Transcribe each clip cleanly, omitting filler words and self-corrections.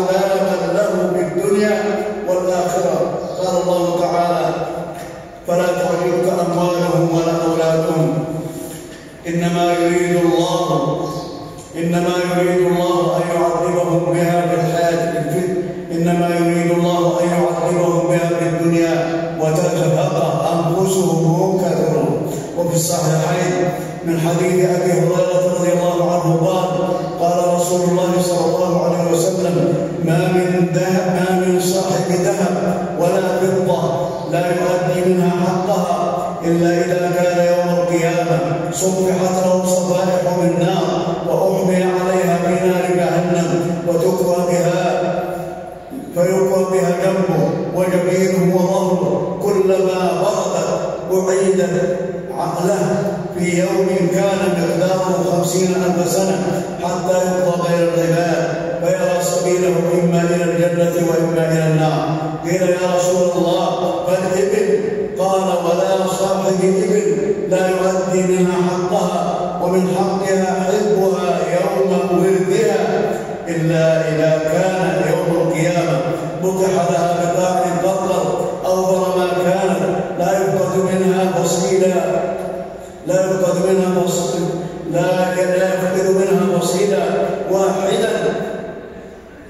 عذابا له في الدنيا والآخرة. قال الله تعالى: فلا تعجبك أموالهم ولا أولادهم إنما يريد الله أن يعذبهم بها في الحياة إنما يريد الله أن يعذبهم بها في الدنيا وتزهق أنفسهم وهم كافرون. وفي الصحيحين من حديث أبي هريرة رضي الله عنه قال رسول الله صلى الله عليه وسلم: ما من صاحب ذهب ولا فضة لا يؤدي منها حقها إلا إذا كان يوم القيامة صفحت له صفائح من نار وأحمي عليها في نار جهنم فيكوى بها جنبه وجبينه وظهره كلما بردت أعيدت عقله في يوم كان مقداره 50,000 سنة حتى يقضى بين العباد فيرى سبيله إما إلى الجنة وإما إلى النار. قيل: يا رسول الله فالإبل؟ قال: ولا صاحب إبل لا يؤدي منها حقها ومن حقها حبها يوم وردها إلا إذا كان يوم القيامة بطح لها بقاع قطر أوبر ما كانت لا يفقد منها بصيلا واحدا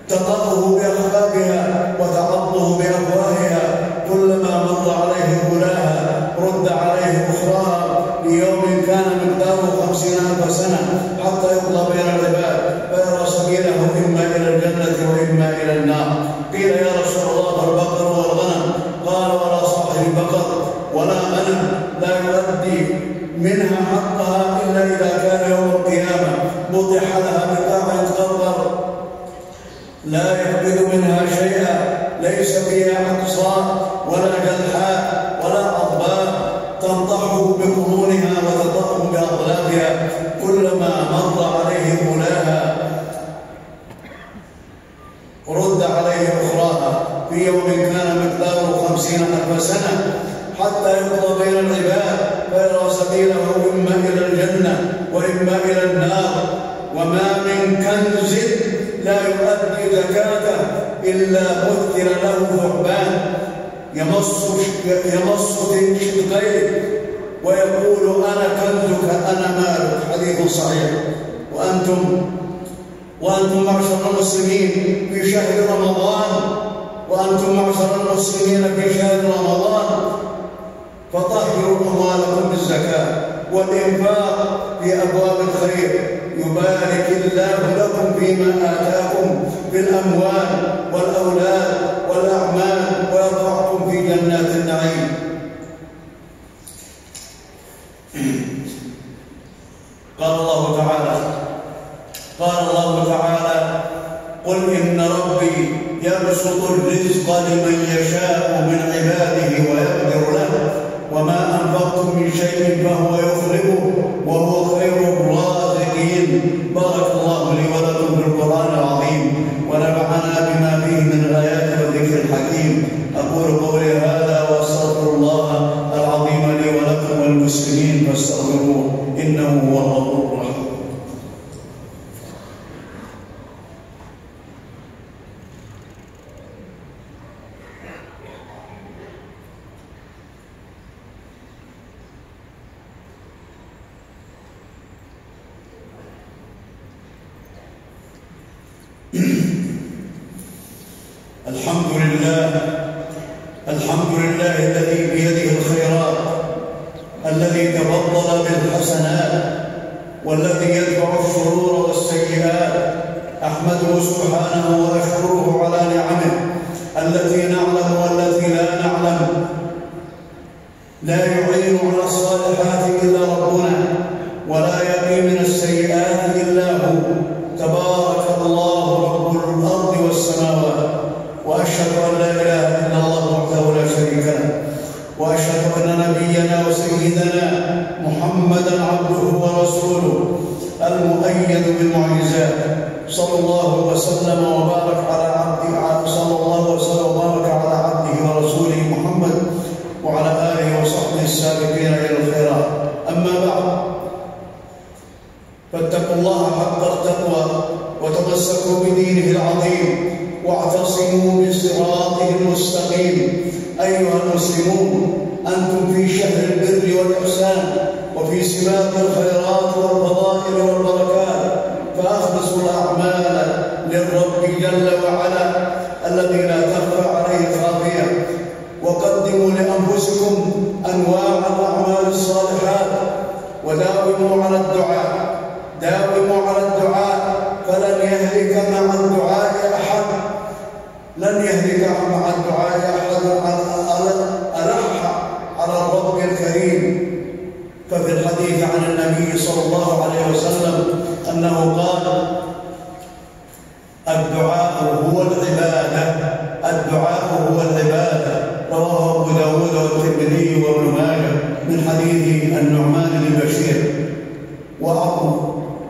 تطأه بأخلاقها وتعضه بأفواهها كلما مر عليه غلاها رد عليه أخراها ليوم كان مقداره 50,000 سنة حتى يقضى بين العباد فيرى سبيله إما إلى الجنة وإما إلى النار. قيل: يا رسول الله فالبقر والغنم؟ قال: ولا صاحب البقر ولا غنم لا يؤدي منها حقها إلا إذا كان يوم القيامة بطح لها بقاع قطر لا يفقد منها شيئا ليس فيها أقصى ولا جلحاء ولا أضباب تنطحه بقرونها وتطأه بأغلابها كلما مر عليه مولاها رد عليه أخراها في يوم كان مقداره 50,000 سنة حتى يقضى بين العباد فيرى سبيله إما إلى الجنة وإما إلى النار. وما من كنز لا يؤدي زكاته إلا مثل له ثعبان يمص شدقيه ويقول: أنا كنزك أنا مالك. حديث صحيح. وأنتم معشر المسلمين في شهر رمضان فطهروا أموالكم بالزكاة والإنفاق في أبواب الخير يبارك الله لكم فيما آتاكم بالأموال والأولاد والأعمال ويرفعكم في جنات النعيم. قال الله تعالى: قل إن ربي يبسط الرزق لمن يشاء من عباده ويقدر له وما أنفقتم من شيء فهو يخلفه وهو خير الرازقين. بارك الله لي ولكم في القرآن العظيم ونفعنا بما فيه من الآيات والذكر الحكيم. أقول قولي هذا وأستغفر الله العظيم لي ولكم والمسلمين فاستغفروه إنه هو الغفور الرحيم. الحمد لله الذي بيده الخيرات الذي تفضل بالحسنات والذي يدفع الشرور والسيئات. أحمده سبحانه وأشكره على نعمه التي نعلم والتي لا نعلم. لا يعين على الصالحات إلا ربنا ولا يقي من السيئات إلا هو. تبارك الله رب الأرض والسماوات. وأشهد أن لا إله إلا الله وحده لا شريك له وأشهد أن نبينا وسيدنا محمدا عبده ورسوله المؤيد بالمعجزات. صلى الله وسلم وبارك على عبده ورسوله محمد وعلى آله وصحبه السابقين إلى الخيرات. أما بعد، فاتقوا الله حق التقوى وتمسكوا بدينه العظيم واعتصموا بصراطه المستقيم. أيها المسلمون، أنتم في شهر البر والإحسان وفي سباق الخيرات والفضائل والبركات، فأخلصوا الأعمال للرب جل وعلا الذي لا تخفى عليه خافية، وقدموا لأنفسكم أنواع الأعمال الصالحات، وداوموا على الدعاء، داوموا على الدعاء، فلن يهلك مع الدعاء أحد، لن يهلك مع الدعاء أحد ألح على الرب الكريم. ففي الحديث عن النبي صلى الله عليه وسلم أنه قال: الدعاء هو العبادة، الدعاء هو العبادة. رواه أبو داود والترمذي وابن ماجه من حديث النعمان بن بشير.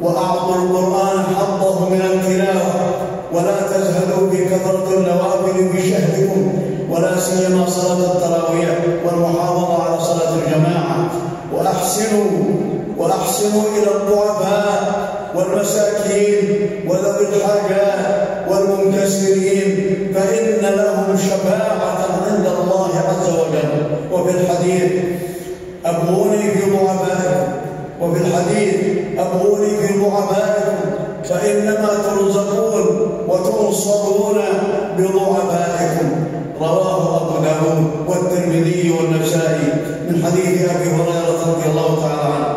وأعطوا القرآن حظه من التلاوة، ولا تزهدوا بكثرة النوافل في شهركم، ولا سيما صلاة التراويح والمحافظة على صلاة الجماعة. وأحسنوا إلى الضعفاء والمساكين وذوي الحاجات والمنكسرين، فإن لهم شفاعة عند الله عز وجل. وفي الحديث: أبغوني في ضعفائكم، وفي الحديث: أبغوني في ضعفائكم فإنما ترزقون وتنصرون بضعفائكم. رواه أبو داود والترمذي والنسائي من حديث أبي هريرة رضي الله تعالى عنه.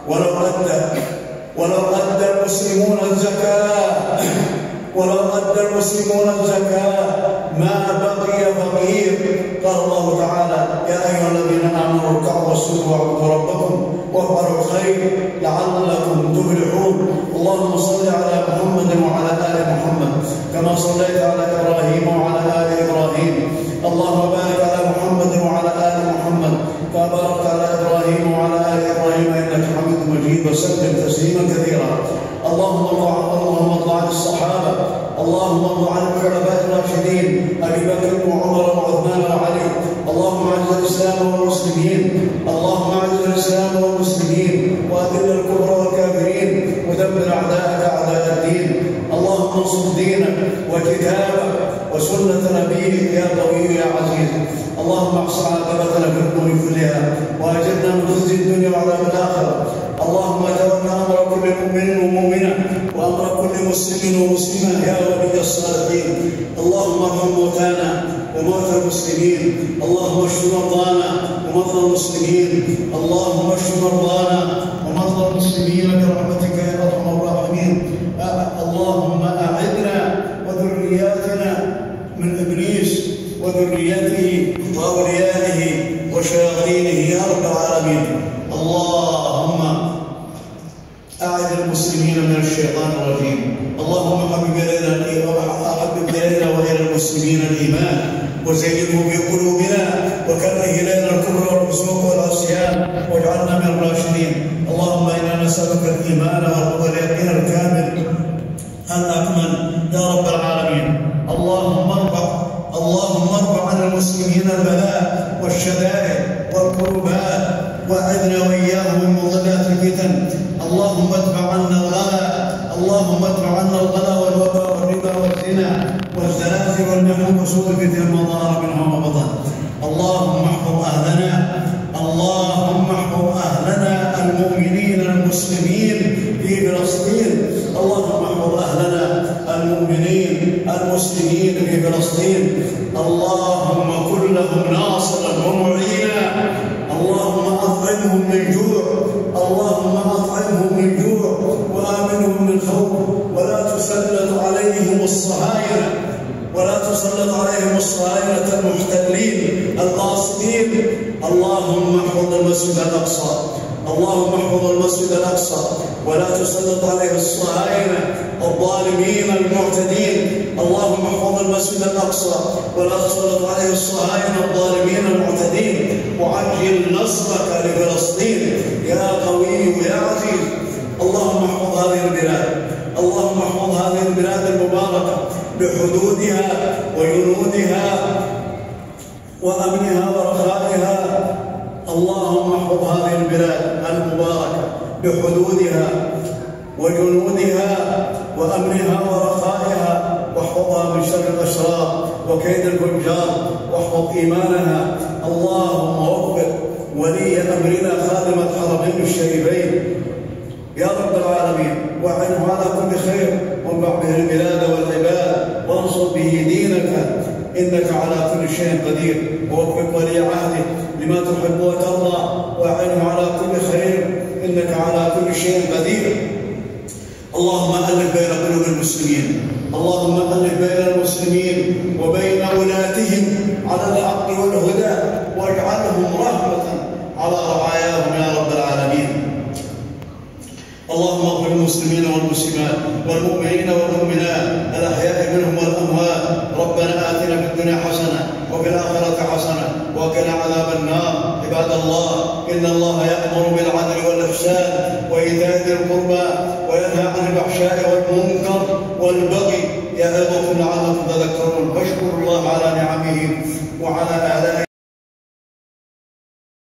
ولو أدى المسلمون الزكاة ما بقي فقير. قال الله تعالى: يا أيها الذين آمنوا اركعوا واسجدوا واعبدوا ربكم وافعلوا الخير لعلكم تفلحون. اللهم صل على محمد وعلى آل محمد كما صليت على إبراهيم وعلى آل إبراهيم. اللهم بارك على محمد وعلى آل محمد كما باركت على إبراهيم وعلى آل إبراهيم إنك حميد مجيد، وسلم تسليما كثيرا. اللهم ارض عن الصحابة، اللهم ارض عن الخلفاء الراشدين أبي بكر وعمر وعثمان وعلي. اللهم اعز الإسلام والمسلمين، اللهم اعز الإسلام والمسلمين وأذل الكفر والكافرين ودمر أعداءك أعداء الدين. اللهم انصر دينك وكتابك وسنة نبيك يا قوي يا عزيز. اللهم احص عاقبتنا في الأمور كلها وأجرنا من خزي الدنيا وعذاب الآخرة. اللهم تولى أمر كل مؤمن ومؤمنة وأمر كل مسلم ومسلمة يا ولي الصالحين. اللهم ارحم موتانا وموتى المسلمين، اللهم اشف مرضانا ومرضى المسلمين، اللهم اشف مرضانا ومرضى المسلمين برحمتك يا ارحم الراحمين. اللهم أعذنا وذرياتنا من إبليس وذريته وأوليائه وشياطينه يا رب العالمين. اللهم أعذ المسلمين من الشيطان الرجيم. اللهم حبب إلينا وإلى المسلمين الإيمان وزينه في قلوبنا وكره إلينا الكفر والفسوق والعصيان واجعلنا من الراشدين. اللهم إنا نسألك الإيمان واليقين الكامل الأكمل يا رب العالمين. اللهم ارفع عن المسلمين البلاء والشدائد والكربات وأعذنا وإياهم من مضلات الفتن. اللهم ادفع عنا الغلا والوباء والربا والزنا والزلازل والمحن وسوء الفتن ما ظهر منها وما بطن. اللهم احفظ أهلنا المؤمنين المسلمين في فلسطين. اللهم احفظ أهلنا المؤمنين المسلمين في فلسطين. اللهم كن لهم ناصرا ومعينا. اللهم أطعمهم من جوع، وآمنهم من خوف، ولا تسلط عليهم الصهاينة المحتلين القاصدين. اللهم احفظ المسجد الأقصى ولا تسلط عليه الصهاينة الظالمين المعتدين. اللهم احفظ المسجد الأقصى ولا تسلط عليه الصهاينة الظالمين المعتدين، وعجل نصرك لفلسطين يا قوي يا عزيز. اللهم احفظ هذه البلاد المباركة بحدودها وجنودها وأمنها ورخائها. اللهم احفظ هذه البلاد المباركة بحدودها وجنودها وأمنها ورخائها واحفظها من شر الأشرار وكيد الفجار، واحفظ إيمانها. اللهم وفق ولي أمرنا خادم الحرمين الشريفين يا رب العالمين، واعنه على كل خير، وانفع به البلاد والعباد، وانصر به دينك إنك على كل شيء قدير. ووفق ولي عهده لما تحب وترضى، واعنه على كل خير إنك على كل شيء قدير. اللهم ألف بين قلوب المسلمين، اللهم ألف بين المسلمين وبين ولاتهم على الحق والهدى، واجعلهم رحمة على رعاياهم يا رب العالمين. اللهم اغفر للمسلمين والمسلمات والمؤمنين والمؤمنات الأحياء منهم والأموات. ربنا آتنا في الدنيا حسنة وفي الآخرة حسنة وقنا عذاب النار. عباد الله، إن الله يأمر بالعدل والإحسان وإيتاء ذي القربى وينهى عن الفحشاء والمنكر والبغي، يعظكم لعلكم تذكرون. فاشكروا الله على نعمه وعلى آلائه